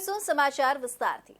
જોઈશું સમાચાર વિસ્તારથી।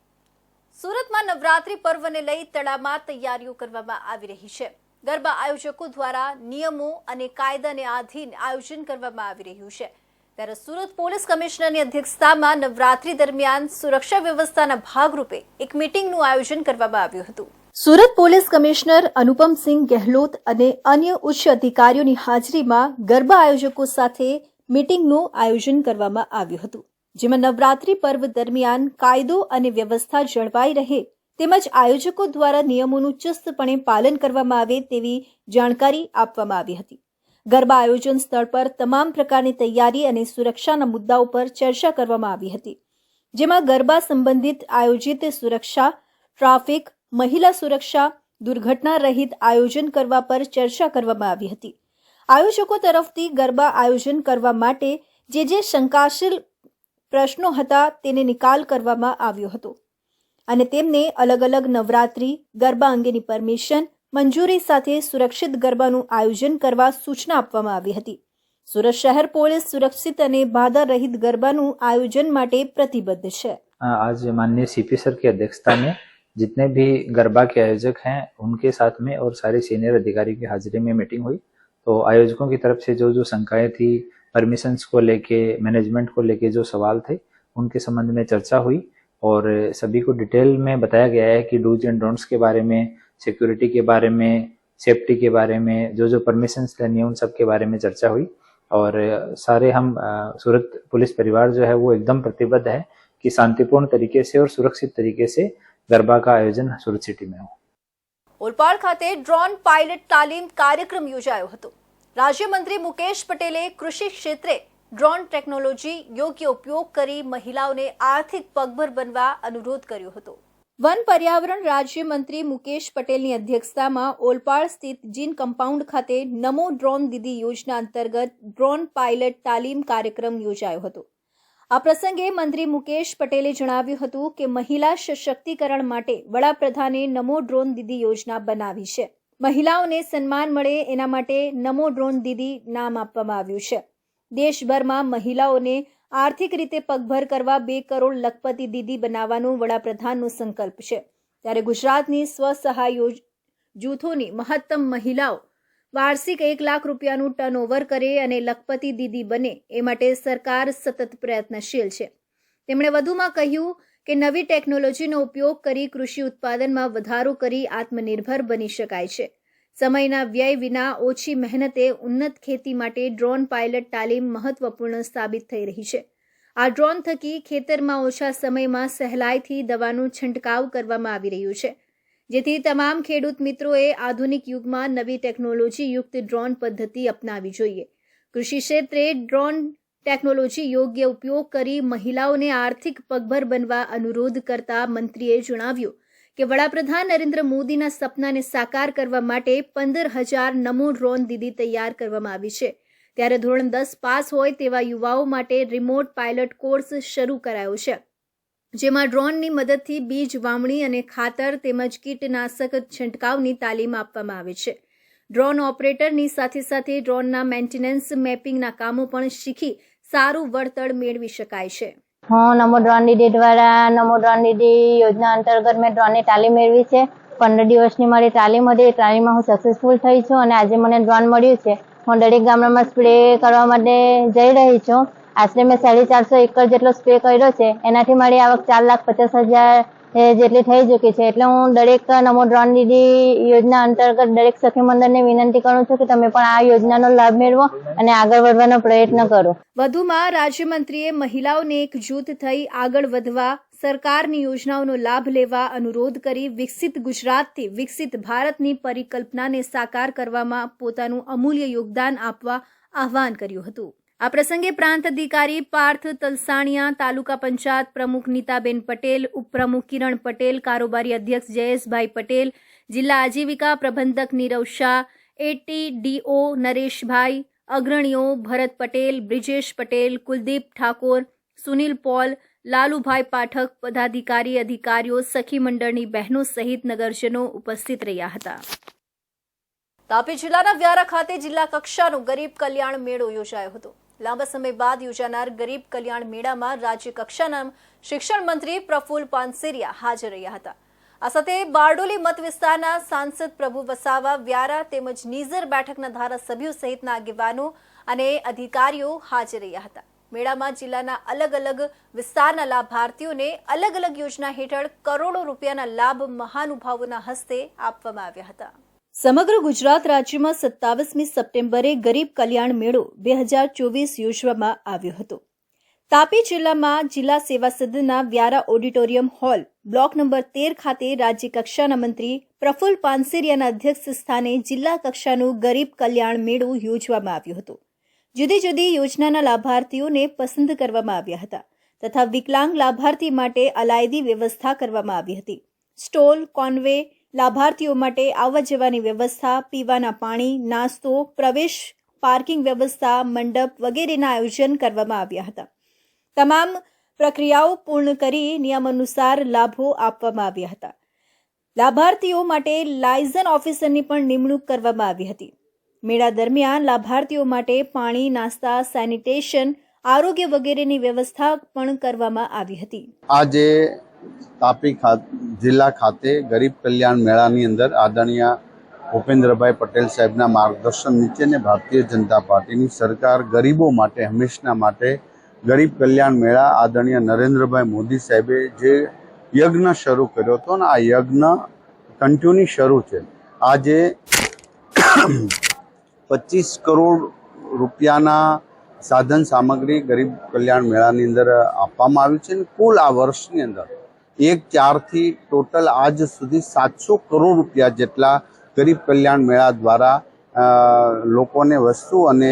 સુરતમાં નવરાત્રી પર્વને લઈ તડામાર તૈયારીઓ કરવામાં આવી રહી છે। ગરબા આયોજકો દ્વારા નિયમો અને કાયદાને આધીન આયોજન કરવામાં આવી રહ્યું છે। ત્યારે સુરત પોલીસ કમિશનરની અધ્યક્ષતામાં નવરાત્રી દરમિયાન સુરક્ષા વ્યવસ્થાના ભાગરૂપે એક મીટિંગનું આયોજન કરવામાં આવ્યું હતું। સુરત પોલીસ કમિશનર અનુપમસિંહ ગેહલોત અને અન્ય ઉચ્ચ અધિકારીઓની હાજરીમાં ગરબા આયોજકો સાથે મીટિંગનું આયોજન કરવામાં આવ્યું હતું, જેમાં નવરાત્રી પર્વ દરમિયાન કાયદો અને વ્યવસ્થા જળવાઈ રહે તેમજ આયોજકો દ્વારા નિયમોનું ચુસ્તપણે પાલન કરવામાં આવે તેવી જાણકારી આપવામાં આવી હતી। ગરબા આયોજન સ્થળ પર તમામ પ્રકારની તૈયારી અને સુરક્ષાના મુદ્દાઓ પર ચર્ચા કરવામાં આવી હતી, જેમાં ગરબા સંબંધિત આયોજિત સુરક્ષા, ટ્રાફિક, મહિલા સુરક્ષા, દુર્ઘટના રહિત આયોજન કરવા પર ચર્ચા કરવામાં આવી હતી। આયોજકો તરફથી ગરબા આયોજન કરવા માટે જે શંકાશીલ પ્રશ્નો હતા તેને નિકાલ કરવામાં આવ્યો હતો અને તેમને અલગ અલગ નવરાત્રી ગરબા અંગેની પરમિશન મંજૂરી સાથે સુરક્ષિત ગરબાનું આયોજન કરવા સૂચના આપવામાં આવી હતી। સુરત શહેર પોલીસ સુરક્ષિત અને બાધા રહિત ગરબાનું आयोजन માટે પ્રતિબદ્ધ છે। आज माननीय सीपी सर की अध्यक्षता में जितने भी गरबा के आयोजक हैं उनके साथ में और सारे सीनियर अधिकारी की हाजिरी में मीटिंग हुई। तो आयोजकों की तरफ से जो शंकाएं थी, परमिशंस को लेके, मैनेजमेंट को लेके जो सवाल थे उनके संबंध में चर्चा हुई और सभी को डिटेल में बताया गया है कि डूज एंड डोंट्स के बारे में, सिक्योरिटी के बारे में, सेफ्टी के बारे में, जो परमिशंस लेनी है उन सब के बारे में चर्चा हुई। और सारे हम सूरत पुलिस परिवार जो है वो एकदम प्रतिबद्ध है कि शांतिपूर्ण तरीके से और सुरक्षित तरीके से गरबा का आयोजन सूरत सिटी में हो। ઓલપાડ ખાતે ડ્રોન પાયલટ તાલીમ કાર્યક્રમ યોજાયો હતો। રાજ્યમંત્રી મુકેશ પટેલે કૃષિ ક્ષેત્રે ડ્રોન ટેકનોલોજી યોગ્ય ઉપયોગ કરી મહિલાઓને આર્થિક પગભર બનવા અનુરોધ કર્યો હતો। વન પર્યાવરણ રાજ્યમંત્રી મુકેશ પટેલની અધ્યક્ષતામાં ઓલપાડ સ્થિત જીન કમ્પાઉન્ડ ખાતે નમો ડ્રોન દીદી યોજના અંતર્ગત ડ્રોન પાયલટ તાલીમ કાર્યક્રમ યોજાયો હતો। આ પ્રસંગે મંત્રી મુકેશ પટેલે જણાવ્યું હતું કે મહિલા સશક્તિકરણ માટે વડાપ્રધાને નમો ડ્રોન દીદી યોજના બનાવી છે। મહિલાઓને સન્માન મળે એના માટે નમો ડ્રોન દીદી નામ આપવામાં આવ્યું છે। દેશભરમાં મહિલાઓને આર્થિક રીતે પગભર કરવા 2 કરોડ લખપતિ દીદી બનાવવાનો વડાપ્રધાનનો સંકલ્પ છે। ત્યારે ગુજરાતની સ્વસહાય જૂથોની મહત્તમ મહિલાઓ વાર્ષિક 1 લાખ રૂપિયાનું ટર્નઓવર કરે અને લખપતિ દીદી બને એ માટે સરકાર સતત પ્રયત્નશીલ છે। તેમણે વધુમાં કહ્યું કે નવી ટેકનોલોજીનો ઉપયોગ કરી કૃષિ ઉત્પાદનમાં વધારો કરી આત્મનિર્ભર બની શકાય છે। સમયના વ્યય વિના ઓછી મહેનતે ઉન્નત ખેતી માટે ડ્રોન પાયલટ તાલીમ મહત્વપૂર્ણ સાબિત થઈ રહી છે। આ ડ્રોન થકી ખેતરમાં ઓછા સમયમાં સહેલાઈથી દવાનો છંટકાવ કરવામાં આવી રહ્યો છે, જેથી તમામ ખેડૂત મિત્રોએ આધુનિક યુગમાં નવી ટેકનોલોજી યુક્ત ડ્રોન પદ્ધતિ અપનાવવી જોઈએ। કૃષિ ક્ષેત્રે ડ્રોન ટેકનોલોજી યોગ્ય ઉપયોગ કરી મહિલાઓને આર્થિક પગભર બનવા અનુરોધ કરતા મંત્રીએ જણાવ્યું કે વડાપ્રધાન નરેન્દ્ર મોદીના સપનાને સાકાર કરવા માટે 15,000 નમો ડ્રોન દીદી તૈયાર કરવામાં આવી છે। ત્યારે ધોરણ 10 પાસ હોય તેવા યુવાઓ માટે રિમોટ પાયલટ કોર્સ શરૂ કરાયો છે, જેમાં ડ્રોનની મદદથી બીજ વાવણી અને ખાતર તેમજ કીટનાશક છંટકાવની તાલીમ આપવામાં આવે છે। ડ્રોન ઓપરેટરની સાથે સાથે ડ્રોનના મેન્ટેનન્સ મેપિંગના કામો પણ શીખી સારું વળતર મેળવી શકાય છે। હું નમો ડ્રોન દીદી દ્વારા નમો ડ્રોન દીદી યોજના અંતર્ગત મેં ડ્રોનની તાલીમ મેળવી છે। 15 દિવસની મારી તાલીમ હતી। તાલીમમાં હું સક્સેસફુલ થઈ છું અને આજે મને ડ્રોન મળ્યું છે। હું દરેક ગામડામાં સ્પ્રે કરવા માટે જઈ રહી છું। આશરે મેં 450 એકર જેટલો સ્પ્રે કર્યો છે। એનાથી મારી આવક 4,50,000 જેટલી થઈ ચૂકી છે। એટલે હું દરેક નમો ડ્રોન દીદી યોજના અંતર્ગત દરેક સખી મંડળને વિનંતી કરું છું કે તમે પણ આ યોજનાનો લાભ મેળવો અને આગળ વધવાનો પ્રયત્ન કરો। વધુમાં રાજ્યમંત્રીએ મહિલાઓને એક જૂથ થઈ આગળ વધવા, સરકારની યોજનાઓનો લાભ લેવા અનુરોધ કરી વિકસિત ગુજરાતથી વિકસિત ભારતની પરિકલ્પનાને સાકાર કરવામાં પોતાનું અમૂલ્ય યોગદાન આપવા આહ્વાન કર્યું હતું। આ પ્રસંગે પ્રાંત અધિકારી પાર્થ તલસાણિયા, તાલુકા પંચાયત પ્રમુખ નીતાબેન પટેલ, ઉપપ્રમુખ કિરણ પટેલ, કારોબારી અધ્યક્ષ જયેશભાઈ પટેલ, જિલ્લા આજીવિકા પ્રબંધક નીરવ શાહ, ATDO નરેશભાઈ, અગ્રણીઓ ભરત પટેલ, બ્રિજેશ પટેલ, કુલદીપ ઠાકોર, સુનિલ પોલ, લાલુભાઈ પાઠક, પદાધિકારી, અધિકારીઓ, સખી મંડળની બહેનો સહિત નગરજનો ઉપસ્થિત રહ્યા હતા। તાપી જિલ્લાના વ્યારા ખાતે જિલ્લા કક્ષાનો ગરીબ કલ્યાણ મેળો યોજાયો હતો। લાંબા સમય બાદ યોજાનાર ગરીબ કલ્યાણ મેળામાં રાજ્ય કક્ષાના શિક્ષણ મંત્રી પ્રફુલ્લ પાનસેરિયા હાજર રહ્યા હતા. આ સાથે બારડોલી મત વિસ્તારના સાંસદ પ્રભુ વસાવા, વ્યારા તેમજ નીઝર બેઠકના ધારાસભ્યો સહિતના આગેવાનો અને અધિકારીઓ હાજર રહ્યા હતા. મેળામાં જિલ્લાના અલગ અલગ વિસ્તારના લાભાર્થીઓને અલગ અલગ યોજના હેઠળ કરોડો રૂપિયાના લાભ મહાનુભાવોના હસ્તે આપવામાં આવ્યા હતા. સમગ્ર ગુજરાત રાજ્યમાં 27મી સપ્ટેમ્બરે ગરીબ કલ્યાણ મેળો 2024 યોજવામાં આવ્યો હતો. તાપી જિલ્લામાં જિલ્લા સેવા સદનના Vyara auditorium hall block number 13 ખાતે રાજ્ય કક્ષાના મંત્રી પ્રફુલ્લ પાનસેરિયાના અધ્યક્ષ સ્થાને જિલ્લા કક્ષાનું ગરીબ કલ્યાણ મેળો યોજવામાં આવ્યો હતો. જુદી જુદી યોજનાના લાભાર્થીઓને પસંદ કરવામાં આવ્યા હતા તથા વિકલાંગ લાભાર્થી માટે અલાયદી વ્યવસ્થા કરવામાં આવી હતી. સ્ટોલ, કોન્વે, લાભાર્થીઓ માટે આવવા જવાની વ્યવસ્થા, પીવાના પાણી, નાસ્તો, પ્રવેશ, પાર્કિંગ વ્યવસ્થા, મંડપ વગેરેના આયોજન કરવામાં આવ્યા હતા. તમામ પ્રક્રિયાઓ પૂર્ણ કરી નિયમાનુસાર લાભો આપવામાં આવ્યા હતા. લાભાર્થીઓ માટે લાયઝન ઓફિસરની પણ નિમણૂક કરવામાં આવી હતી. મેળા દરમિયાન લાભાર્થીઓ માટે પાણી, નાસ્તા, સેનિટેશન, આરોગ્ય વગેરેની વ્યવસ્થા પણ કરવામાં આવી હતી. આજે તાપી જિલ્લા ખાતે ગરીબ કલ્યાણ મેળાની અંદર આદરણીય ભૂપેન્દ્રભાઈ પટેલ સાહેબના માર્ગદર્શન નીચે ને ભારતીય જનતા પાર્ટીની સરકાર ગરીબો માટે હંમેશના માટે ગરીબ કલ્યાણ મેળા આદરણીય નરેન્દ્રભાઈ મોદી સાહેબે જે યજ્ઞ શરૂ કર્યો હતો ને આ યજ્ઞ કન્ટિન્યુ શરૂ છે. આજે 25 કરોડ રૂપિયાના સાધન સામગ્રી ગરીબ કલ્યાણ મેળાની અંદર આપવામાં આવી છે. કુલ આ વર્ષની અંદર 1/4 થી ટોટલ આજ સુધી 700 કરોડ રૂપિયા જેટલા ગરીબ કલ્યાણ મેળા દ્વારા લોકોને વસ્તુ અને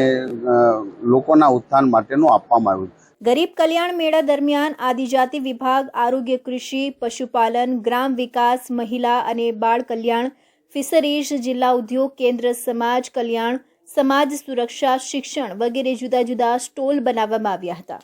લોકોના ઉત્થાન માટેનું આપવામાં આવ્યું. ગરીબ કલ્યાણ મેળા દરમિયાન આદિજાતિ વિભાગ, આરોગ્ય, કૃષિ, પશુપાલન, ગ્રામ વિકાસ, મહિલા અને બાળ કલ્યાણ, ફિશરીઝ, જિલ્લા ઉદ્યોગ કેન્દ્ર, સમાજ કલ્યાણ, સમાજ સુરક્ષા, શિક્ષણ વગેરે જુદા જુદા સ્ટોલ બનાવવામાં આવ્યા હતા.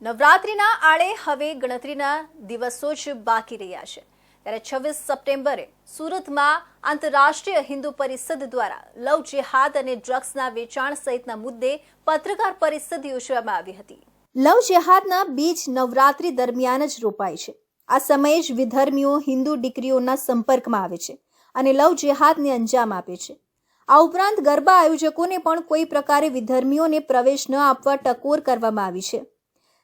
નવરાત્રિના આડે હવે ગણતરીના દિવસો જ બાકી રહ્યા છે ત્યારે 26 સપ્ટેમ્બરે સુરતમાં આંતરરાષ્ટ્રીય હિન્દુ પરિષદ દ્વારા લવ જેહાદ અને ડ્રગ્સના વેચાણ સહિતના મુદ્દે પત્રકાર પરિષદ યોજવામાં આવી હતી. લવ જેહાદના બીજ નવરાત્રી દરમિયાન જ રોપાય છે. આ સમયે જ વિધર્મીઓ હિન્દુ દીકરીઓના સંપર્કમાં આવે છે અને લવ જેહાદને અંજામ આપે છે. આ ઉપરાંત ગરબા આયોજકોને પણ કોઈ પ્રકારે વિધર્મીઓને પ્રવેશ ન આપવા ટકોર કરવામાં આવી છે.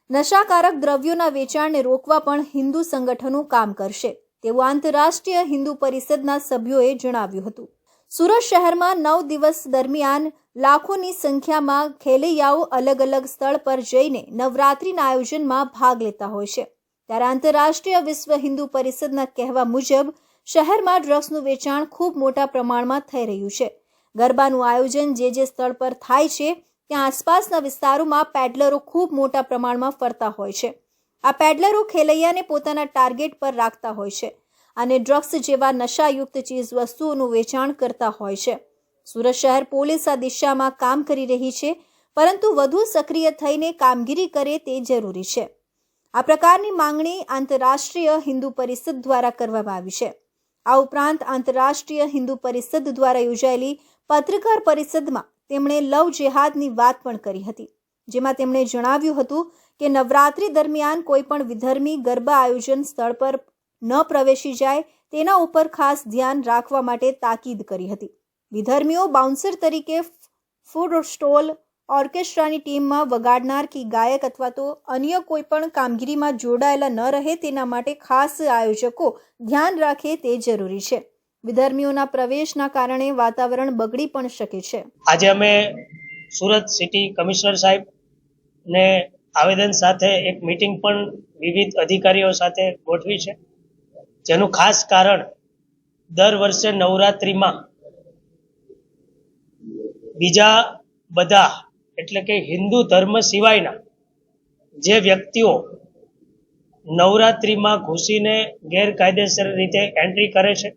નશાકારક દ્રવ્યોના વેચાણને રોકવા પણ હિન્દુ સંગઠનો કામ કરશે તેવું આંતરરાષ્ટ્રીય હિન્દુ પરિષદના સભ્યોએ જણાવ્યું હતું. સુરત શહેરમાં 9 દિવસ દરમિયાન લાખોની સંખ્યામાં ખેલૈયાઓ અલગ અલગ સ્થળ પર જઈને નવરાત્રિના આયોજનમાં ભાગ લેતા હોય છે ત્યારે આંતરરાષ્ટ્રીય વિશ્વ હિન્દુ પરિષદના કહેવા મુજબ શહેરમાં ડ્રગ્સનું વેચાણ ખૂબ મોટા પ્રમાણમાં થઈ રહ્યું છે. ગરબાનું આયોજન જે સ્થળ પર થાય છે ત્યાં આસપાસના વિસ્તારોમાં પેડલરો ખૂબ મોટા પ્રમાણમાં ફરતા હોય છે. આ પેડલરો ખેલૈયાને પોતાના ટાર્ગેટ પર રાખતા હોય છે અને ડ્રગ્સ જેવા નશાયુક્ત ચીજ વસ્તુઓનું વેચાણ કરતા હોય છે. સુરત શહેર પોલીસ આ દિશામાં કામ કરી રહી છે પરંતુ વધુ સક્રિય થઈને કામગીરી કરે તે જરૂરી છે. આ પ્રકારની માંગણી આંતરરાષ્ટ્રીય હિન્દુ પરિષદ દ્વારા કરવામાં આવી છે. આ ઉપરાંત આંતરરાષ્ટ્રીય હિન્દુ પરિષદ દ્વારા યોજાયેલી પત્રકાર પરિષદમાં તેમણે લવ જેહાદની વાત પણ કરી હતી જેમાં તેમણે જણાવ્યું હતું કે નવરાત્રી દરમિયાન કોઈ પણ વિધર્મી ગરબા આયોજન સ્થળ પર ન પ્રવેશી જાય તેના ઉપર ખાસ ધ્યાન રાખવા માટે તાકીદ કરી હતી. વિધર્મીઓ બાઉન્સર તરીકે, ફૂડ સ્ટોલ, ઓર્કેસ્ટ્રાની ટીમમાં વગાડનાર કે ગાયક અથવા તો અન્ય કોઈ પણ કામગીરીમાં જોડાયેલા ન રહે તેના માટે ખાસ આયોજકો ધ્યાન રાખે તે જરૂરી છે. વિધર્મીઓના પ્રવેશના કારણે વાતાવરણ બગડી પણ શકે છે. આજે અમે સુરત સિટી કમિશનર સાહેબ ને આવેદન સાથે એક મીટિંગ પણ વિવિધ અધિકારીઓ સાથે ગોઠવી છે જેનું ખાસ કારણ દર વર્ષે નવરાત્રિમાં બીજા બધા એટલે કે હિન્દુ ધર્મ સિવાયના જે વ્યક્તિઓ નવરાત્રિમાં ઘૂસીને ગેરકાયદેસર રીતે એન્ટ્રી કરે છે.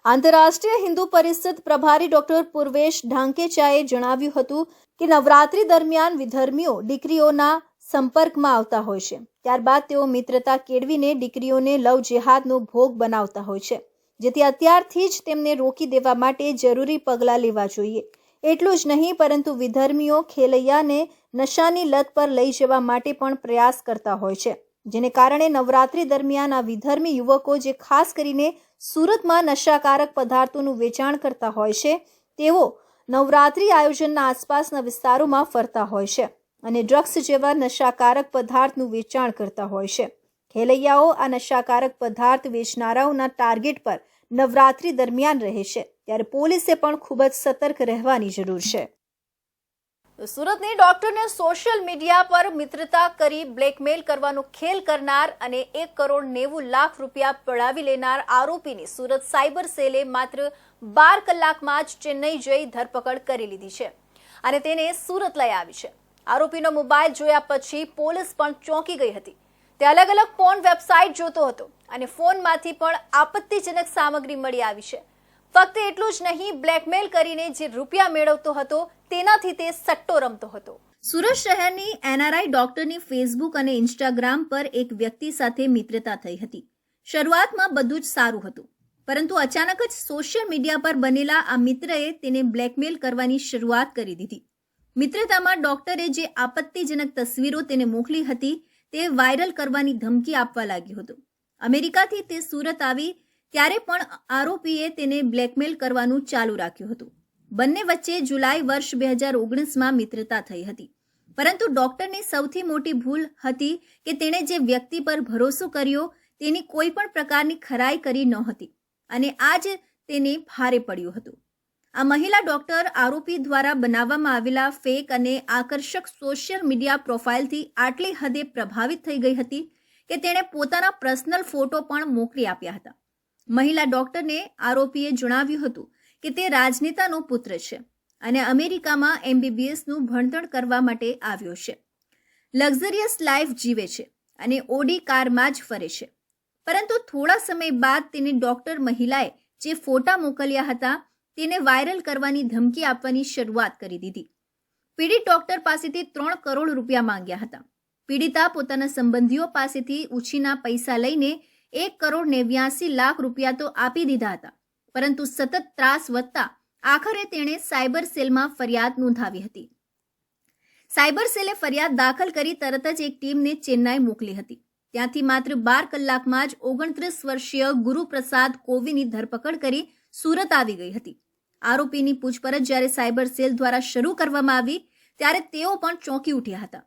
આંતરરાષ્ટ્રીય હિન્દુ પરિષદ પ્રભારી ડોક્ટર પૂર્વેશ ઢાંકેચાએ જણાવ્યું હતું કે નવરાત્રી દરમિયાન વિધર્મીઓ દીકરીઓના સંપર્કમાં આવતા હોય છે. ત્યારબાદ તેઓ મિત્રતા કેળવીને દીકરીઓને લવ જેહાદનો ભોગ બનાવતા હોય છે જેથી અત્યારથી જ તેમને રોકી દેવા માટે જરૂરી પગલાં લેવા જોઈએ. એટલું જ નહીં પરંતુ વિધર્મીઓ ખેલૈયાને નશાની લત પર લઈ જવા માટે પણ પ્રયાસ કરતા હોય છે, જેને કારણે નવરાત્રી દરમિયાન આ વિધર્મી યુવકો જે ખાસ કરીને સુરતમાં નશાકારક પદાર્થોનું વેચાણ કરતા હોય છે તેઓ નવરાત્રી આયોજનના આસપાસના વિસ્તારોમાં ફરતા હોય છે અને ડ્રગ્સ જેવા નશાકારક પદાર્થનું વેચાણ કરતા હોય છે. ખેલૈયાઓ આ નશાકારક પદાર્થ વેચનારાઓના ટાર્ગેટ પર નવરાત્રી દરમિયાન રહે છે, ત્યારે પોલીસે પણ ખૂબ જ સતર્ક રહેવાની જરૂર છે. સુરતની ડોક્ટરને સોશિયલ મીડિયા પર મિત્રતા કરી બ્લેકમેલ કરવાનો ખેલ કરનાર અને 1,90,00,000 રૂપિયા પડાવી લેનાર આરોપીની સુરત સાયબર સેલે માત્ર 12 કલાકમાં જ ચેન્નઈ જઈ ધરપકડ કરી લીધી છે અને તેને સુરત લઈ આવી છે. આરોપીનો મોબાઈલ જોયા પછી પોલીસ પણ ચોંકી ગઈ હતી. તે અલગ અલગ પોર્ન વેબસાઇટ જોતો હતો અને ફોનમાંથી પણ આપત્તિજનક સામગ્રી મળી આવી છે. ફક્ત એટલું જ નહીં, બ્લેકમેલ કરીને જે રૂપિયા મેળવતો હતો તેનાથી તે સટ્ટો રમતો હતો. સુરત શહેરની NRI ડોક્ટરની ફેસબુક અને ઇન્સ્ટાગ્રામ પર એક વ્યક્તિ સાથે મિત્રતા થઈ હતી. શરૂઆતમાં બધું જ સારું હતું, પરંતુ અચાનક જ સોશિયલ મીડિયા પર બનેલા આ મિત્રએ તેને બ્લેકમેલ કરવાની શરૂઆત કરી દીધી. મિત્રતામાં ડોક્ટરે જે આપત્તિજનક તસવીરો તેને મોકલી હતી તે વાયરલ કરવાની ધમકી આપવા લાગ્યો હતો. અમેરિકાથી તે સુરત આવી ત્યારે પણ આરોપીએ તેને બ્લેકમેલ કરવાનું ચાલુ રાખ્યું હતું. બંને વચ્ચે જુલાઈ વર્ષ 2019માં મિત્રતા થઈ હતી, પરંતુ ડોક્ટરની સૌથી મોટી ભૂલ હતી કે તેણે જે વ્યક્તિ પર ભરોસો કર્યો તેની કોઈ પણ પ્રકારની ખરાઈ કરી નહોતી અને આ જ તેને ભારે પડ્યું હતું. આ મહિલા ડોક્ટર આરોપી દ્વારા બનાવવામાં આવેલા ફેક અને આકર્ષક સોશિયલ મીડિયા પ્રોફાઇલથી આટલી હદે પ્રભાવિત થઈ ગઈ હતી કે તેણે પોતાના પર્સનલ ફોટો પણ મોકલી આપ્યા હતા. મહિલા ડોક્ટરને આરોપીએ જણાવ્યું હતું કે તે રાજનેતાનો પુત્ર છે અને અમેરિકામાં MBBSનું ભણતર કરવા માટે આવ્યો છે. લક્ઝરિયસ લાઈફ જીવે છે અને ઓડી કારમાં જ ફરે છે. પરંતુ થોડા સમય બાદ તેને ડોક્ટર મહિલાએ જે ફોટા મોકલ્યા હતા તેને વાયરલ કરવાની ધમકી આપવાની શરૂઆત કરી દીધી. પીડિત ડોક્ટર પાસેથી 3 કરોડ રૂપિયા માંગ્યા હતા. પીડિતા પોતાના સંબંધીઓ પાસેથી ઉછીના પૈસા લઈને 1,89,00,000 રૂપિયા તો આપી દીધા હતા, પરંતુ સતત ત્રાસ વધતા આખરે તેણે સાયબર સેલમાં ફરિયાદ નોંધાવી હતી. સાયબર સેલે ફરિયાદ દાખલ કરી તરત જ એક ટીમને ચેન્નાઈ મોકલી હતી. ત્યાંથી માત્ર 12 કલાકમાં જ 29 વર્ષીય ગુરુપ્રસાદ કોવીની ધરપકડ કરી સુરત આવી ગઈ હતી. આરોપીની પૂછપરછ જ્યારે સાયબર સેલ દ્વારા શરૂ કરવામાં આવી ત્યારે તેઓ પણ ચોંકી ઉઠ્યા હતા.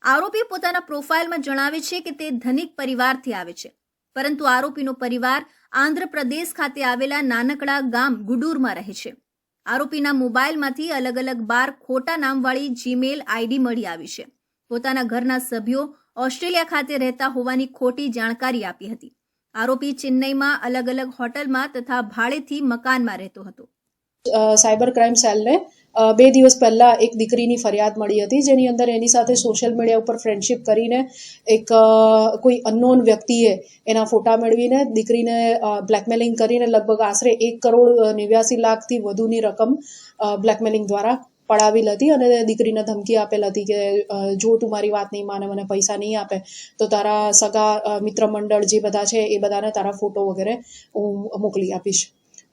આરોપી પોતાના પ્રોફાઇલમાં જણાવે છે કે તે ધનિક પરિવારથી આવે છે, પરંતુ આરોપીનો પરિવાર આંધ્રપ્રદેશ ખાતે આવેલા નાનકડા ગામ ગુડુરમાં રહે છે. આરોપીના મોબાઈલમાંથી અલગ અલગ 12 ખોટા નામવાળી જીમેલ આઈડી મળી આવી છે. પોતાના ઘરના સભ્યો ઓસ્ટ્રેલિયા ખાતે રહેતા હોવાની ખોટી જાણકારી આપી હતી. આરોપી ચેન્નઈમાં અલગ અલગ હોટલમાં તથા ભાડેથી મકાનમાં રહેતો હતો. સાયબર ક્રાઇમ સેલને 2 દિવસ પહેલા એક દીકરીની ફરિયાદ મળી હતી, જેની અંદર એની સાથે સોશિયલ મીડિયા ઉપર ફ્રેન્ડશિપ કરીને એક કોઈ અનનોન વ્યક્તિએ એના ફોટા મેળવીને દીકરીને બ્લેકમેલિંગ કરીને લગભગ આશરે 1,89,00,000થી વધુની રકમ બ્લેકમેલિંગ દ્વારા પડાવેલ હતી અને દીકરીને ધમકી આપેલ હતી કે જો તું મારી વાત નહીં માને, મને પૈસા નહીં આપે તો તારા સગા મિત્ર મંડળ જે બધા છે એ બધાને તારા ફોટો વગેરે હું મોકલી આપીશ.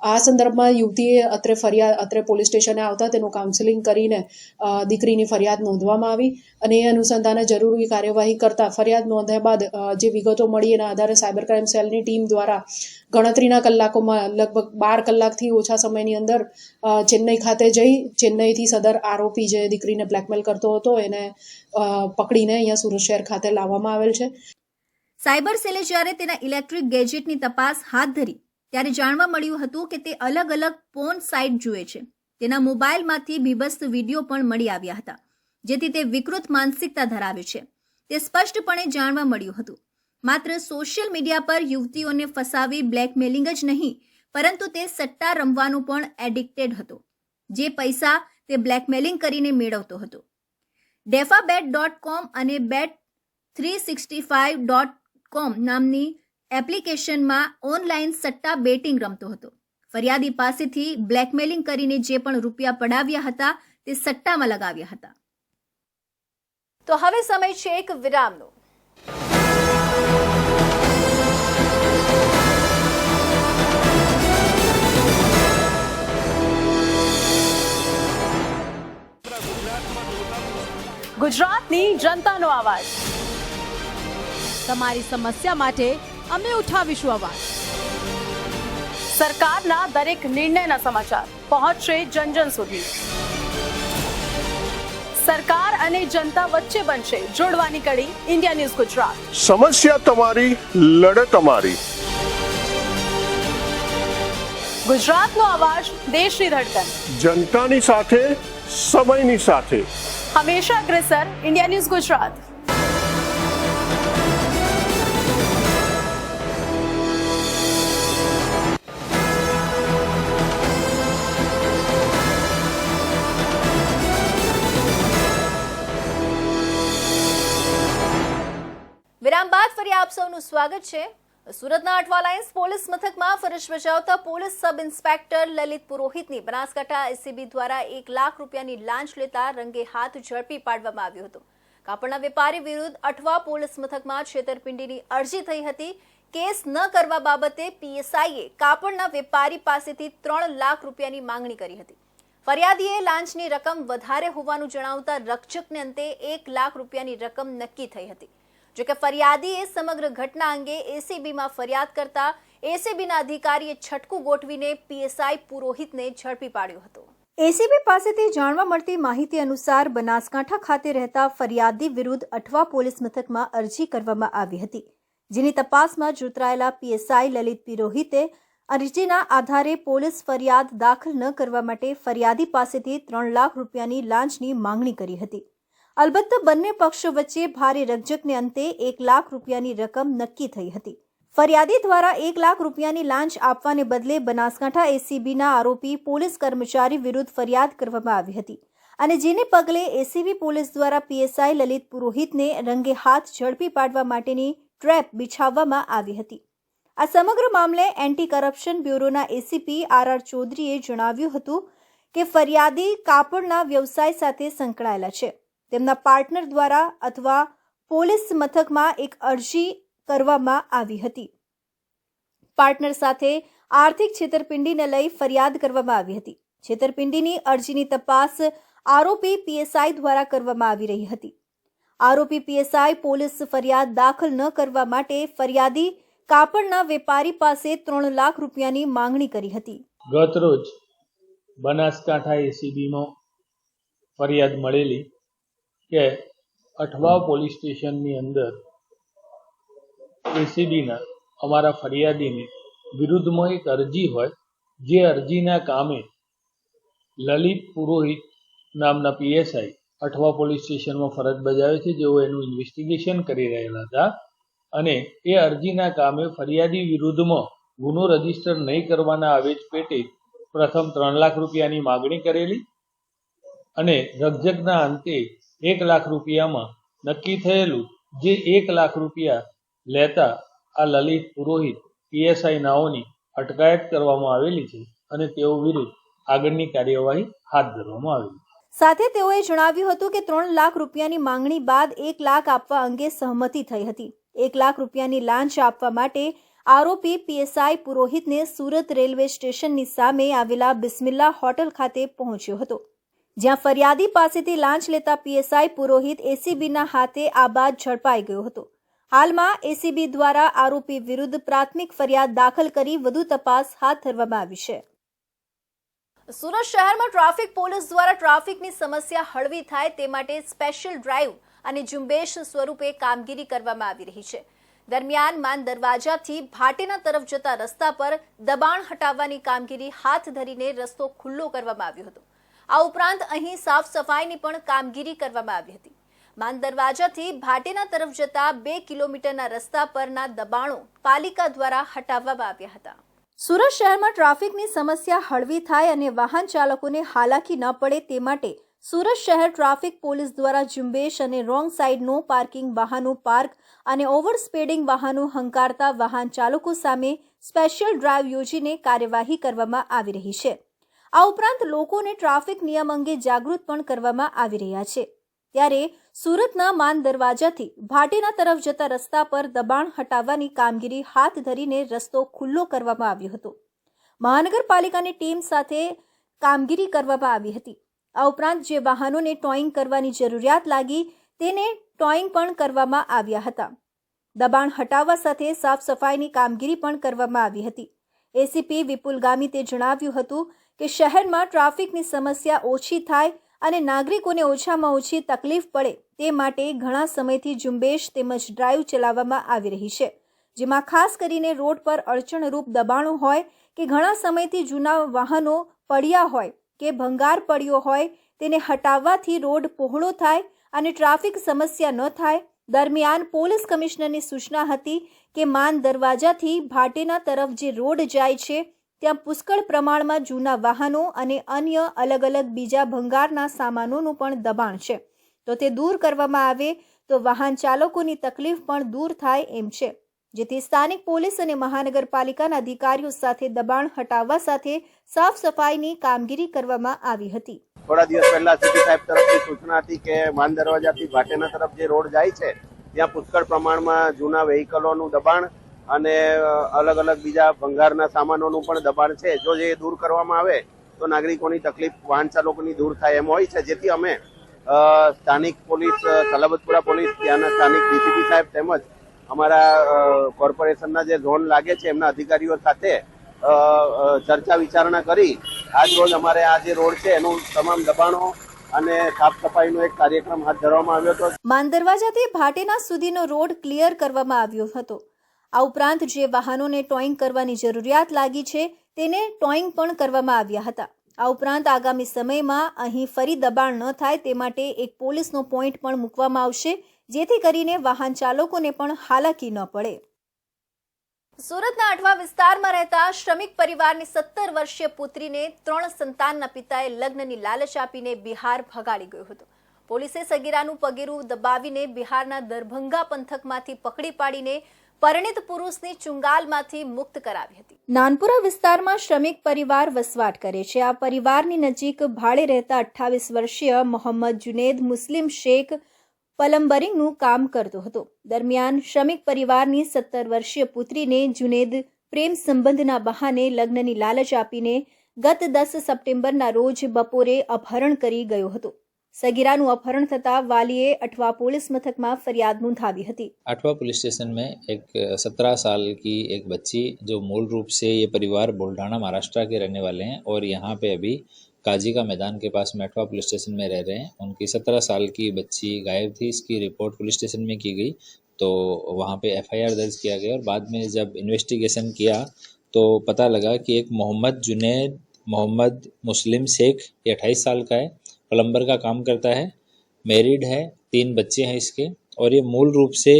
આ સંદર્ભમાં યુવતીએ અત્રે પોલીસ સ્ટેશને આવતા તેનું કાઉન્સેલિંગ કરીને દીકરીની ફરિયાદ નોંધવામાં આવી અને એ અનુસંધાને જરૂરી કાર્યવાહી કરતા ફરિયાદ નોંધ્યા બાદ જે વિગતો મળી એના આધારે સાયબર ક્રાઇમ સેલની ટીમ દ્વારા ગણતરીના કલાકોમાં લગભગ 12 કલાકથી ઓછા સમયની અંદર ચેન્નઈ ખાતે જઈ ચેન્નઈથી સદર આરોપી જે દીકરીને બ્લેકમેલ કરતો હતો એને પકડીને અહીંયા સુરત શહેર ખાતે લાવવામાં આવેલ છે. સાયબર સેલે જ્યારે તેના ઇલેક્ટ્રિક ગેજેટની તપાસ હાથ ધરી ત્યારે જાણવા મળ્યું હતું કે તે અલગ અલગ પોર્ન સાઇટ જુએ છે. તેના મોબાઈલમાંથી બીભત્સ વિડીયો પણ મળી આવ્યા હતા, જેથી તે વિકૃત માનસિકતા ધરાવે છે તે સ્પષ્ટપણે જાણવા મળ્યું હતું. માત્ર સોશિયલ મીડિયા પર યુવતીઓને ફસાવી બ્લેકમેલિંગ જ નહીં, પરંતુ તે સટ્ટા રમવાનું પણ એડિક્ટેડ હતો, જે પૈસા તે બ્લેકમેલિંગ કરીને મેળવતો હતો. defabet.com અને bet365.com નામની એપ્લિકેશનમાં ઓનલાઈન સટ્ટા બેટિંગ રમતો હતો. ફરિયાદી પાસેથી બ્લેકમેલિંગ કરીને જે પણ રૂપિયા પડાવ્યા હતા તે સટ્ટામાં લગાવ્યા હતા. તો હવે સમય છે એક વિરામનો. ગુજરાતની જનતાનો અવાજ. તમારી સમસ્યા માટે અમે ઉઠાવીશું અવાજ. સરકારના દરેક નિર્ણયના સમાચાર પહોંચશે જન જન સુધી. સરકાર અને જનતા વચ્ચે બનશે જોડવાની કડી ઇન્ડિયા ન્યૂઝ ગુજરાત. સમસ્યા તમારી, લડત અમારી. ગુજરાતનો અવાજ, દેશની ધડકન. જનતાની સાથે, સમયની સાથે. હંમેશા અગ્રેસર ઇન્ડિયા ન્યૂઝ ગુજરાત. વિરામ બાદ ફરી આપ સૌનું સ્વાગત છે. સુરતના અઠવા લાઇન્સ પોલીસ મથકમાં ફરજ બજાવતા પોલીસ સબ ઇન્સ્પેક્ટર લલિત પુરોહિતની બનાસકાંઠા એસીબી દ્વારા 1 લાખ રૂપિયાની લાંચ લેતા રંગે હાથ ઝડપી પાડવામાં આવ્યો હતો. કાપડના વેપારી વિરુદ્ધ અઠવા પોલીસ મથકમાં છેતરપિંડીની અરજી થઈ હતી. કેસ ન કરવા બાબતે પીએસઆઈએ કાપડના વેપારી પાસેથી 3 લાખ રૂપિયાની માંગણી કરી હતી. ફરિયાદીએ લાંચની રકમ વધારે હોવાનું જણાવતા રકઝકને અંતે 1 લાખ રૂપિયાની રકમ નક્કી થઈ હતી. જોકે ફરિયાદીએ સમગ્ર ઘટના અંગે એસીબીમાં ફરિયાદ કરતા એસીબીના અધિકારીએ છટકું ગોઠવીને પીએસઆઈ પુરોહિતને ઝડપી પાડ્યો હતો. એસીબી પાસેથી જાણવા મળતી માહિતી અનુસાર બનાસકાંઠા ખાતે રહેતા ફરિયાદી વિરુદ્ધ અઠવા પોલીસ મથકમાં અરજી કરવામાં આવી હતી, જેની તપાસમાં જોતરાયેલા પીએસઆઈ લલિત પુરોહિતે અરજીના આધારે પોલીસ ફરિયાદ દાખલ ન કરવા માટે ફરિયાદી પાસેથી 3 લાખ રૂપિયાની લાંચની માંગણી કરી હતી. અલબત્ત બંને પક્ષો વચ્ચે ભારે રકઝકને અંતે 1 લાખ રૂપિયાની રકમ નક્કી થઈ હતી. ફરિયાદી દ્વારા 1 લાખ રૂપિયાની લાંચ આપવાને બદલે બનાસકાંઠા એસીબીના આરોપી પોલીસ કર્મચારી વિરુદ્ધ ફરિયાદ કરવામાં આવી હતી અને જેને પગલે એસીબી પોલીસ દ્વારા પીએસઆઈ લલિત પુરોહિતને રંગે હાથ ઝડપી પાડવા માટેની ટ્રેપ બિછાવવામાં આવી હતી. આ સમગ્ર મામલે એન્ટી કરપ્શન બ્યુરોના એસીપી આર ચૌધરીએ જણાવ્યું હતું કે ફરિયાદી કાપડના વ્યવસાય સાથે સંકળાયેલા છે. તેમના પાર્ટનર દ્વારા અથવા પોલીસ મથકમાં એક અરજી કરવામાં આવી હતી. પાર્ટનર સાથે આર્થિક છેતરપિંડીને લઈ ફરિયાદ કરવામાં આવી હતી. છેતરપિંડીની અરજીની તપાસ આરોપી પીએસઆઈ દ્વારા કરવામાં આવી રહી હતી. આરોપી પીએસઆઈ પોલીસ ફરિયાદ દાખલ ન કરવા માટે ફરિયાદી કાપડના વેપારી પાસે 3 લાખ રૂપિયાની માંગણી કરી હતી. ગત રોજ બનાસકાંઠા એસીબીમાં ફરિયાદ મળેલી કે અઠવા પોલીસ સ્ટેશનની અંદર એસીબીના અમારા ફરિયાદીને વિરુદ્ધમાં એક અરજી હોય, જે અરજીના કામે લલિત પુરોહિત નામના પીએસઆઈ અઠવા પોલીસ સ્ટેશનમાં ફરજ બજાવે છે, જેઓ એનું ઇન્વેસ્ટિગેશન કરી રહેલા હતા અને એ અરજીના કામે ફરિયાદી વિરુદ્ધમાં ગુનો રજીસ્ટર નહીં કરવાના આવેજ પેટે પ્રથમ 3 લાખ રૂપિયાની માગણી કરેલી અને રકઝકના અંતે 1 લાખ રૂપિયામાં નક્કી થયેલું, જે 1 લાખ રૂપિયા લેતા આ લલિત પુરોહિત પીએસઆઈ નાઓની અટકાયત કરવામાં આવેલી છે અને તેઓ વિરુદ્ધ આગળની કાર્યવાહી હાથ ધરવામાં આવેલી. સાથે તેઓએ જણાવ્યું હતું કે 3 લાખ રૂપિયાની માંગણી બાદ 1 લાખ આપવા અંગે સહમતિ થઈ હતી. 1 લાખ રૂપિયાની લાંચ આપવા માટે આરોપી પીએસઆઈ પુરોહિતને સુરત રેલવે સ્ટેશનની સામે આવેલા બિસ્મિલ્લા હોટલ ખાતે પહોંચ્યો હતો, જ્યાં ફરિયાદી પાસેથી લાંચ લેતા પીએસઆઈ પુરોહિત એસીબીના હાથે આ બાદ ઝડપાઈ ગયો હતો. હાલમાં એસીબી દ્વારા આરોપી વિરુદ્ધ પ્રાથમિક ફરિયાદ દાખલ કરી વધુ તપાસ હાથ ધરવામાં આવી છે. સુરત શહેરમાં ટ્રાફિક પોલીસ દ્વારા ટ્રાફિકની સમસ્યા હળવી થાય તે માટે સ્પેશિયલ ડ્રાઈવ અને ઝુંબેશ સ્વરૂપે કામગીરી કરવામાં આવી રહી છે. દરમિયાન માન દરવાજાથી ભાટેના તરફ જતા રસ્તા પર દબાણ હટાવવાની કામગીરી હાથ ધરીને રસ્તો ખુલ્લો કરવામાં આવ્યો હતો. આ ઉપરાંત અહીં સાફ સફાઈની પણ કામગીરી કરવામાં આવી હતી. માન દરવાજાથી ભાટેના તરફ જતા 2 કિલોમીટરના રસ્તા પરના દબાણો પાલિકા દ્વારા હટાવવામાં આવ્યા હતા. સુરત શહેરમાં ટ્રાફિકની સમસ્યા હળવી થાય અને વાહન ચાલકોને હાલાકી ન પડે તે માટે સુરત શહેર ટ્રાફિક પોલીસ દ્વારા ઝુંબેશ અને રોંગ સાઇડ નો પાર્કિંગ વાહનો પાર્ક અને ઓવર સ્પીડિંગ વાહનો હંકારતા વાહન ચાલકો સામે સ્પેશિયલ ડ્રાઈવ યોજીને કાર્યવાહી કરવામાં આવી રહી છે. આ ઉપરાંત લોકોને ટ્રાફિક નિયમ અંગે જાગૃત પણ કરવામાં આવી રહ્યા છે. ત્યારે સુરતના માન દરવાજાથી ભાટેના તરફ જતા રસ્તા પર દબાણ હટાવવાની કામગીરી હાથ ધરીને રસ્તો ખુલ્લો કરવામાં આવ્યો હતો. મહાનગરપાલિકાની ટીમ સાથે કામગીરી કરવામાં આવી હતી. આ ઉપરાંત જે વાહનોને ટોઈંગ કરવાની જરૂરિયાત લાગી તેને ટોઈંગ પણ કરવામાં આવ્યા હતા. દબાણ હટાવવા સાથે સાફ સફાઈની કામગીરી પણ કરવામાં આવી હતી. એસીપી વિપુલ ગામિતે જણાવ્યું હતું કે શહેરમાં ટ્રાફિકની સમસ્યા ઓછી થાય અને નાગરિકોને ઓછામાં ઓછી તકલીફ પડે તે માટે ઘણા સમયથી ઝુંબેશ તેમજ ડ્રાઈવ ચલાવવામાં આવી રહી છે, જેમાં ખાસ કરીને રોડ પર અડચણરૂપ દબાણો હોય કે ઘણા સમયથી જૂના વાહનો પડ્યા હોય કે ભંગાર પડ્યો હોય તેને હટાવવાથી રોડ પહોળો થાય અને ટ્રાફિક સમસ્યા ન થાય. દરમિયાન પોલીસ કમિશનરની સૂચના હતી કે માન દરવાજાથી ભાટેના તરફ જે રોડ જાય છે ત્યાં પુષ્કળ પ્રમાણમાં જૂના વાહનો અને અન્ય અલગ અલગ બીજા ભંગારના સામાનોનું પણ દબાણ છે, તો તે દૂર કરવામાં આવે તો વાહન ચાલકોની તકલીફ પણ દૂર થાય એમ છે, જેથી સ્થાનિક પોલીસ અને મહાનગરપાલિકાના અધિકારીઓ સાથે દબાણ હટાવવા સાથે સાફ સફાઈની કામગીરી કરવામાં આવી હતી. થોડા દિવસ પહેલા સીપી સાહેબ તરફથી સૂચના હતી કે માન દરવાજાથી ભાટેના તરફ જે રોડ જાય છે ત્યાં પુષ્કળ પ્રમાણમાં જૂના વેહિકલોનું દબાણ અને અલગ અલગ બીજા ભંગારના સામાનોનું પણ દબાણ છે. જો જે દૂર કરવામાં આવે તો નાગરિકોની તકલીફ વાહન ચાલકોની દૂર થાય એમ હોય છે, જેથી અમે સ્થાનિક પોલીસ, સલાબતપુરા પોલીસ, ત્યાંના સ્થાનિક ડીસીપી સાહેબ તેમજ અમારા કોર્પોરેશનના જે ઝોન લાગે છે એમના અધિકારીઓ સાથે ચર્ચા વિચારણા કરી આજ રોજ અમારે આ જે રોડ છે એનું તમામ દબાણો અને સાફ સફાઈનો એક કાર્યક્રમ હાથ ધરવામાં આવ્યો હતો. માન દરવાજાથી ભાટેના સુધીનો રોડ ક્લિયર કરવામાં આવ્યો હતો. આ ઉપરાંત જે વાહનોને ટોઈંગ કરવાની જરૂરિયાત લાગી છે તેને ટોઈંગ પણ કરવામાં આવ્યા હતા. આ ઉપરાંત આગામી સમયમાં અહીં ફરી દબાણ ન થાય તે માટે એક પોલીસનો પોઈન્ટ પણ મૂકવામાં આવશે, જેથી કરીને વાહન ચાલકોને પણ હાલાકી ન પડે. સુરતના અઠવા વિસ્તારમાં રહેતા શ્રમિક પરિવારની 17 વર્ષીય પુત્રીને 3 સંતાનના પિતાએ લગ્નની લાલચ આપીને બિહાર ભગાડી ગયો હતો. પોલીસે સગીરાનું પગેરું દબાવીને બિહારના દરભંગા પંથકમાંથી પકડી પાડીને પરિણીત પુરુષની ચુંગાલમાંથી મુક્ત કરાવી હતી. નાનપુરા વિસ્તારમાં શ્રમિક પરિવાર વસવાટ કરે છે. આ પરિવારની નજીક ભાડે રહેતા 28 વર્ષીય મોહમ્મદ જુનેદ મુસ્લિમ શેખ પ્લમ્બરિંગનું કામ કરતો હતો. દરમિયાન શ્રમિક પરિવારની 17 વર્ષીય પુત્રીને જુનેદ પ્રેમ સંબંધના બહાને લગ્નની લાલચ આપીને ગત 10 સપ્ટેમ્બરના રોજ બપોરે અપહરણ કરી ગયો હતો. सगीरा अपहरण थता वालिए अठवा पुलिस मथक में फरियाद नोंधावी हती। अठवा पुलिस स्टेशन में एक 17 साल की एक बच्ची जो मूल रूप से ये परिवार बुल्ढाना महाराष्ट्र के रहने वाले हैं और यहाँ पे अभी काजी का मैदान के पास में अठवा पुलिस स्टेशन में रह रहे हैं। उनकी 17 साल की बच्ची गायब थी। इसकी रिपोर्ट पुलिस स्टेशन में की गई तो वहाँ पे FIR दर्ज किया गया और बाद में जब इन्वेस्टिगेशन किया तो पता लगा कि एक मोहम्मद जुनैद मोहम्मद मुस्लिम शेख ये 28 साल का है, प्लम्बर का काम करता है, मैरिड है, 3 बच्चे हैं इसके और ये मूल रूप से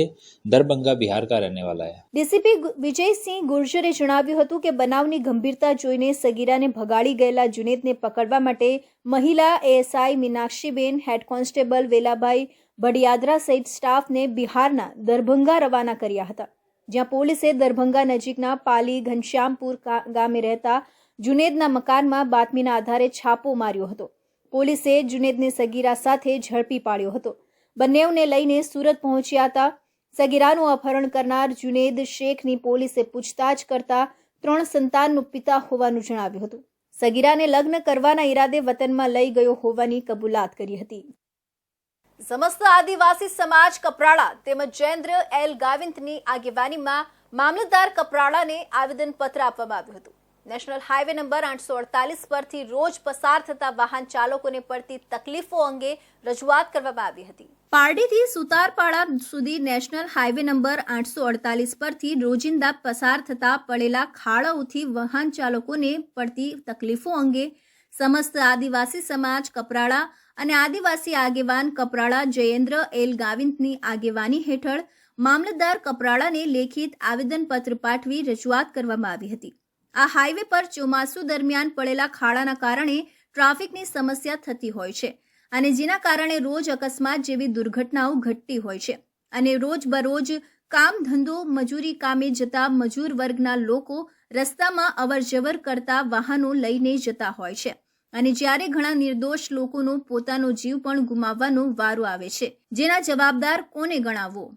दरभंगा बिहार का रहने वाला है। ડીસીપી વિજયસિંહ ગુર્જરે જણાવ્યું હતું કે બનાવની ગંભીરતા જોઈને સગીરાને ભગાડી ગયેલા જુનેદને પકડવા માટે મહિલા ASI Meenakshiben, head constable Velabhai Bhadiyadara સહિત સ્ટાફને બિહારના દરભંગા રવાના કર્યા હતા, જ્યાં પોલીસે દરભંગા નજીકના પાલી ઘનશ્યામપુર ગામે રહેતા જુનેદના મકાનમાં બાતમીના આધારે છાપો માર્યો હતો। પોલીસે જુનેદને સગીરા સાથે ઝડપી પાડ્યો હતો। બંનેઓને લઈને સુરત પહોંચ્યા હતા। સગીરાનું અપહરણ કરનાર જુનેદ શેખની પોલીસે પૂછતાછ કરતા 3 સંતાનનો પિતા હોવાનું જણાવ્યું હતું। સગીરાને લગ્ન કરવાના ઈરાદે વતનમાં લઈ ગયો હોવાની કબૂલાત કરી હતી। સમસ્ત આદિવાસી સમાજ કપરાડા તેમજ જયેન્દ્ર એલ ગાવિંતની આગેવાનીમાં મામલતદાર કપરાડાને આવેદનપત્ર આપવામાં આવ્યું હતું। નેશનલ હાઈવે નંબર 848 પરથી રોજ પસાર થતા વાહન ચાલકોને પડતી તકલીફો અંગે રજૂઆત કરવામાં આવી હતી। પારડીથી સુતારપાડા સુધી નેશનલ હાઈવે નંબર 848 પરથી રોજિંદા પસાર થતા પડેલા ખાડાઓથી વાહન ચાલકોને પડતી તકલીફો અંગે સમસ્ત આદિવાસી સમાજ કપરાડા અને આદિવાસી આગેવાન કપરાડા જયેન્દ્ર એલ ગાવિંતની આગેવાની હેઠળ મામલતદાર કપરાડાને લેખિત આવેદનપત્ર પાઠવી રજૂઆત કરવામાં આવી હતી। આ હાઈવે પર ચોમાસુ દરમિયાન પડેલા ખાડાના કારણે ટ્રાફિકની સમસ્યા થતી હોય છે અને જેના કારણે રોજ અકસ્માત જેવી દુર્ઘટનાઓ ઘટતી હોય છે અને રોજબરોજ કામ ધંધો મજૂરી કામે જતા મજૂર વર્ગના લોકો રસ્તામાં અવરજવર કરતા વાહનો લઈને જતા હોય છે અને જ્યારે ઘણા નિર્દોષ લોકોનો પોતાનો જીવ પણ ગુમાવવાનો વારો આવે છે, જેના જવાબદાર કોને ગણાવવો?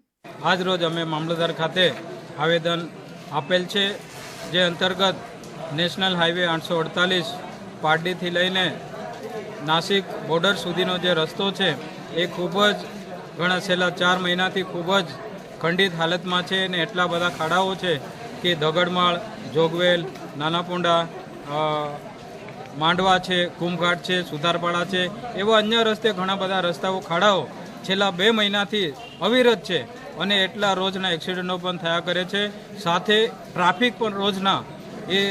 આજ રોજ અમે મામલતદાર ખાતે આવેદન આપેલ છે, જે અંતર્ગત નેશનલ હાઈવે 848 પારડીથી લઈને નાસિક બોર્ડર સુધીનો જે રસ્તો છે એ ખૂબ જ ઘણા છેલ્લા 4 મહિનાથી ખૂબ જ ખંડિત હાલતમાં છે અને એટલા બધા ખાડાઓ છે કે દગડમાળ, જોગવેલ, નાનાપુંડા, માંડવા છે, કુમઘાટ છે, સુતારપાડા છે, એવા અન્ય રસ્તે ઘણા બધા રસ્તાઓ ખાડાઓ છેલ્લા 2 મહિનાથી અવિરત છે અને એટલા રોજના એક્સિડન્ટો પણ થયા કરે છે. સાથે ટ્રાફિક પણ રોજના એ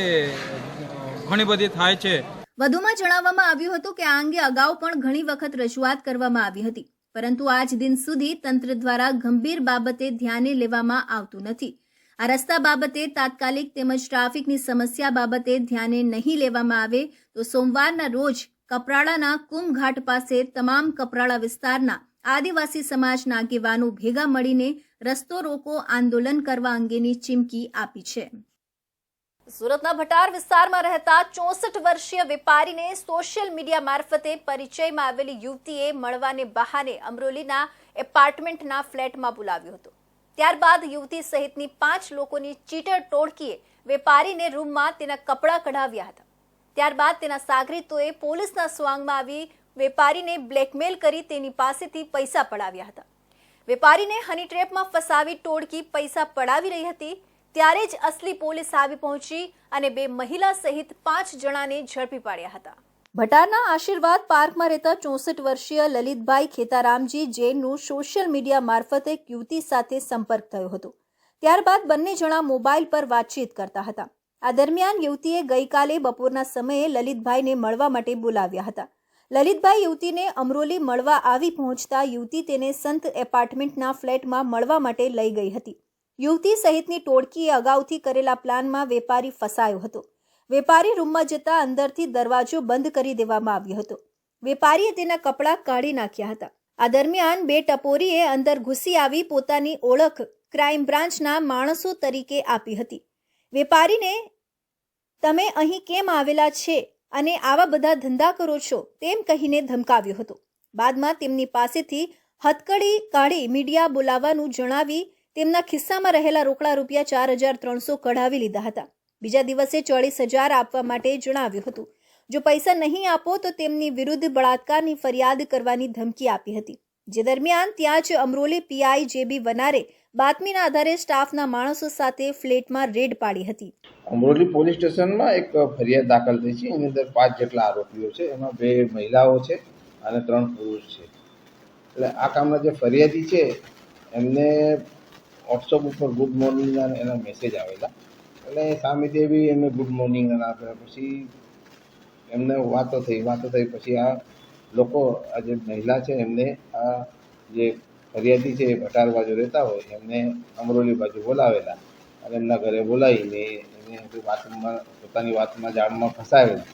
ઘણી બધી થાય છે. વધુમાં જણાવવામાં આવ્યું હતું કે આ અંગે અગાઉ પણ ઘણી વખત રજૂઆત કરવામાં આવી હતી, પરંતુ આજ દિન સુધી તંત્ર દ્વારા ગંભીર બાબતે ધ્યાને લેવામાં આવતું નથી. આ રસ્તા બાબતે તાત્કાલિક તેમજ ટ્રાફિકની સમસ્યા બાબતે ધ્યાને નહીં લેવામાં આવે તો સોમવારના રોજ કપરાડાના કુમઘાટ પાસે તમામ કપરાડા વિસ્તારના આદિવાસી સમાજના આગેવાનો ભેગા મળીને રસ્તો રોકો આંદોલન કરવા અંગેની ચીમકી આપી છે. સુરતના ભટાર વિસ્તારમાં રહેતા 64 વર્ષીય વેપારીને સોશિયલ મીડિયા મારફતે પરિચયમાં આવેલી યુવતીએ મળવાને બહાને અમરોલીના એપાર્ટમેન્ટના ફ્લેટમાં બોલાવ્યો હતો. ત્યારબાદ યુવતી સહિતની 5 લોકોની ચીટર ટોળકીએ વેપારીને રૂમમાં તેના કપડાં કઢાવ્યા હતા. ત્યારબાદ તેના સાગરીતોએ પોલીસના સ્વાંગમાં આવી વેપારીને બ્લેકમેલ કરી તેની પાસેથી પૈસા પડાવ્યા હતા. વેપારીને હની ટ્રેપમાં ફસાવી ટોળકી પૈસા પડાવી રહી હતી ત્યારે જ અસલી પોલીસ આવી પહોંચી અને 2 મહિલા સહિત 5 જણાને ઝડપી પાડ્યા હતા. ભટારના આશીર્વાદ પાર્કમાં રહેતા 64 વર્ષીય લલિતભાઈ ખેતારામજી જૈનનું સોશિયલ મીડિયા મારફતે એક યુવતી સાથે સંપર્ક થયો હતો. ત્યારબાદ બંને જણા મોબાઈલ પર વાતચીત કરતા હતા. આ દરમિયાન યુવતીએ ગઈકાલે બપોરના સમયે લલિતભાઈને મળવા માટે બોલાવ્યા હતા. લલિતભાઈ યુવતીને અમરોલી મળવા આવી પહોંચતા યુવતી તેને સંત એપાર્ટમેન્ટના ફ્લેટમાં મળવા માટે લઈ ગઈ હતી. યુવતી સહિતની ટોળકીએ અગાઉથી કરેલા પ્લાનમાં વેપારી ફસાયો હતો. વેપારી રૂમમાં જતા અંદરથી દરવાજો બંધ કરી દેવામાં આવ્યો હતો. વેપારીએ તેના કપડાં કાઢી નાખ્યા હતા. આ દરમિયાન 2 ટપોરીએ અંદર ઘૂસી આવી પોતાની ઓળખ ક્રાઇમ બ્રાન્ચના માણસો તરીકે આપી હતી. વેપારીને તમે અહીં કેમ આવેલા છે અને આવા બધા ધંધા કરો છો તેમ કહીને ધમકાવ્યો હતો. બાદમાં તેમની પાસેથી હથકડી કાઢી મીડિયા બોલાવવાનું જણાવી તેમના ખિસ્સામાં રહેલા રોકડા રૂપિયા 4300 કઢાવી લીધા હતા. બીજા દિવસે 40,000 આપવા માટે જણાવ્યું હતું. જો પૈસા નહીં આપો તો તેમની વિરુદ્ધ બળાત્કારની ફરિયાદ કરવાની ધમકી આપી હતી. જે દરમિયાન ત્યાં જ અમરોલી પીઆઈ જેબી વનારે બાતમીના આધારે સ્ટાફના માણસો સાથે ફ્લેટમાં રેડ પાડી હતી. અમરોલી પોલીસ સ્ટેશનમાં એક ફરિયાદ દાખલ થઈ છે. એની અંદર 5 જેટલા આરોપીઓ છે. એમાં 2 મહિલાઓ છે અને 3 પુરુષ છે. એટલે આ કામના જે ફરિયાદી છે એમને વોટ્સઅપ ઉપર ગુડ મોર્નિંગ એના મેસેજ આવેલા. એટલે સામેથી એવી એમને ગુડ મોર્નિંગ આપ્યા. પછી એમને વાતો થઈ પછી આ લોકો આ જે મહિલા છે એમને આ જે ફરિયાદી છે એ ભટાર બાજુ રહેતા હોય એમને અમરોલી બાજુ બોલાવેલા અને એમના ઘરે બોલાવીને એને પોતાની વાતમાં જાળમાં ફસાવેલા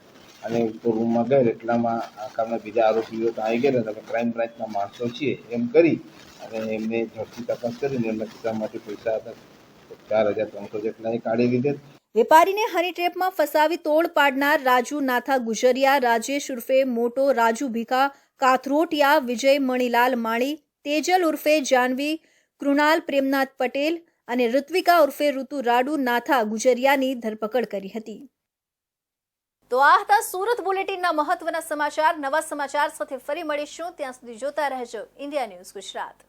અને રૂમમાં ગયેલ. એટલામાં આ કામના બીજા આરોપીઓ તો આવી ગયેલા. તમે ક્રાઇમ બ્રાન્ચના માણસો છીએ એમ કરી અને એમને ઝડપી તપાસ કરીને એમના ખિસ્સામાંથી પૈસા હતા 4300 જેટલા કાઢી લીધેલ. વેપારીને હની ટ્રેપમાં ફસાવી તોડ પાડનાર રાજુ નાથા ગુજરિયા, રાજેશ ઉર્ફે મોટો રાજુ ભીખા કાથરોટિયા, વિજય મણીલાલ માળી, તેજલ ઉર્ફે જાનવી, કૃણાલ પ્રેમનાથ પટેલ અને ઋત્વિકા ઉર્ફે ઋતુ રાડુ નાથા ગુજરિયાની ધરપકડ કરી હતી. તો આ હતા સુરત બુલેટિનના મહત્વના સમાચાર. નવા સમાચાર સાથે ફરી મળીશું. ત્યાં સુધી જોતા રહેજો ઇન્ડિયા ન્યૂઝ ગુજરાત.